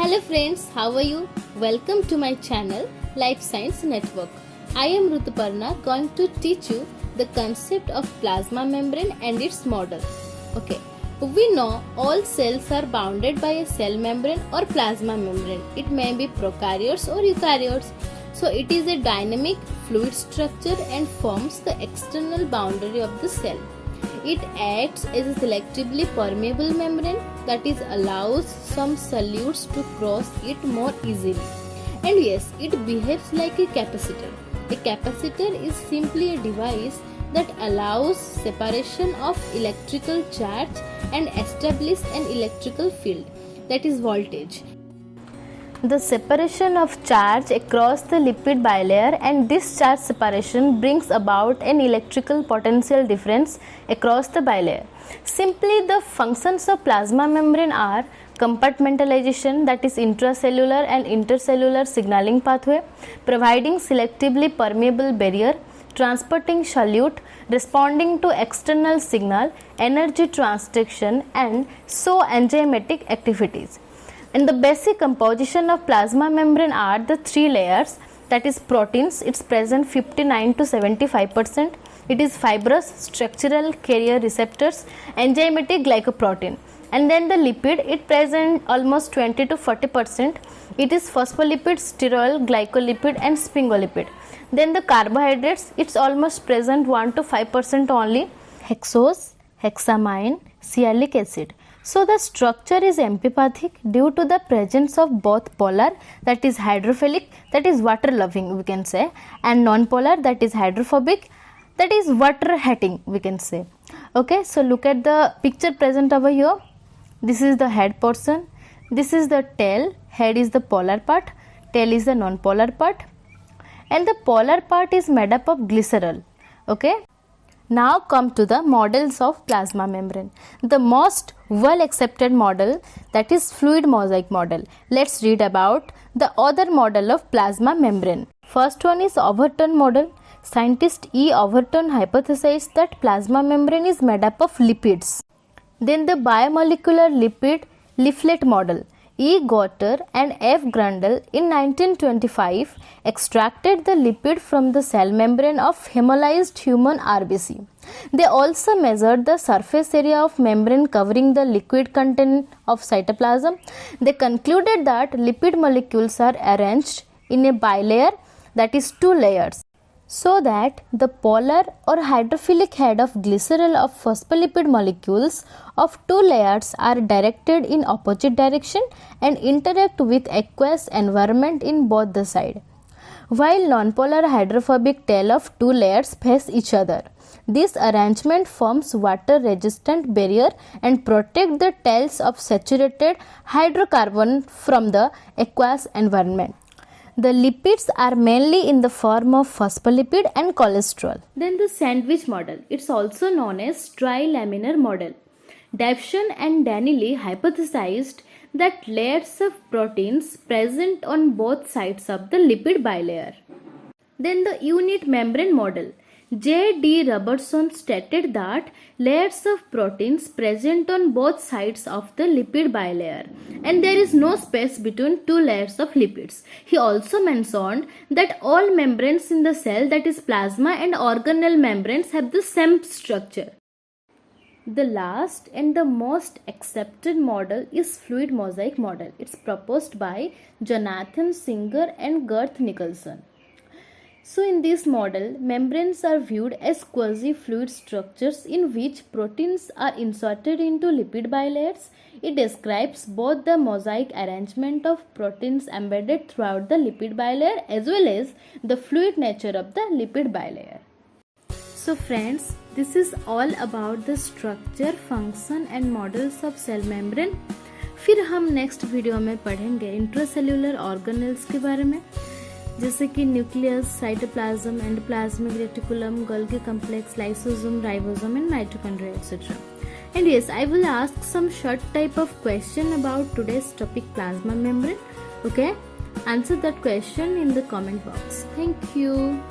Hello friends, how are you? Welcome to my channel Life Science Network. I am Rutuparna going to teach you the concept of plasma membrane and its model. Okay, we know all cells are bounded by a cell membrane or plasma membrane. It may be prokaryotes or eukaryotes. So it is a dynamic fluid structure and forms the external boundary of the cell. It acts as a selectively permeable membrane that is allows some solutes to cross it more easily. And yes, it behaves like a capacitor. A capacitor is simply a device that allows separation of electrical charge and establish an electrical field, that is voltage. The separation of charge across the lipid bilayer and this charge separation brings about an electrical potential difference across the bilayer. Simply, the functions of plasma membrane are compartmentalization, that is intracellular and intercellular signaling pathway, providing selectively permeable barrier, transporting solute, responding to external signal, energy transduction, and so enzymatic activities. And the basic composition of plasma membrane are the three layers, that is proteins, it's present 59 to 75%. It is fibrous, structural carrier receptors, enzymatic glycoprotein. And then the lipid, it present almost 20 to 40%. It is phospholipid, sterol, glycolipid and sphingolipid. Then the carbohydrates, it's almost present 1 to 5% only, hexose, hexamine, sialic acid. So the structure is amphipathic due to the presence of both polar, that is hydrophilic, that is water loving we can say, and non-polar, that is hydrophobic, that is water hating we can say. Okay, so look at the picture present over here. This is the head portion, this is the tail, head is the polar part, tail is the non-polar part, and the polar part is made up of glycerol. Okay. Now come to the models of plasma membrane. The most well accepted model, that is fluid mosaic model. Let's read about the other model of plasma membrane. First one is Overton model. Scientist E. Overton hypothesized that plasma membrane is made up of lipids. Then the biomolecular lipid leaflet model. E. Gotter and F. Grundle in 1925 extracted the lipid from the cell membrane of hemolyzed human RBC. They also measured the surface area of membrane covering the liquid content of cytoplasm. They concluded that lipid molecules are arranged in a bilayer, that is two layers, so that the polar or hydrophilic head of glycerol of phospholipid molecules of two layers are directed in opposite direction and interact with aqueous environment in both the side, while nonpolar hydrophobic tail of two layers face each other. This arrangement forms water resistant barrier and protect the tails of saturated hydrocarbon from the aqueous environment. The lipids are mainly in the form of phospholipid and cholesterol. Then the sandwich model. It's also known as trilaminar model. Davison and Danelli hypothesized that layers of proteins present on both sides of the lipid bilayer. Then the unit membrane model. J. D. Robertson stated that layers of proteins present on both sides of the lipid bilayer and there is no space between two layers of lipids. He also mentioned that all membranes in the cell, that is plasma and organelle membranes, have the same structure. The last and the most accepted model is fluid mosaic model. It's proposed by Jonathan Singer and Garth Nicholson. So in this model, membranes are viewed as quasi-fluid structures in which proteins are inserted into lipid bilayers. It describes both the mosaic arrangement of proteins embedded throughout the lipid bilayer as well as the fluid nature of the lipid bilayer. So friends, this is all about the structure, function and models of cell membrane. फिर हम next video में पढ़ेंगे intracellular organelles के बारे में, जैसे कि nucleus, cytoplasm, endoplasmic reticulum, Golgi complex, lysosome, ribosome and mitochondria, etc. And yes, I will ask some short type of question about today's topic plasma membrane. Okay, answer that question in the comment box. Thank you.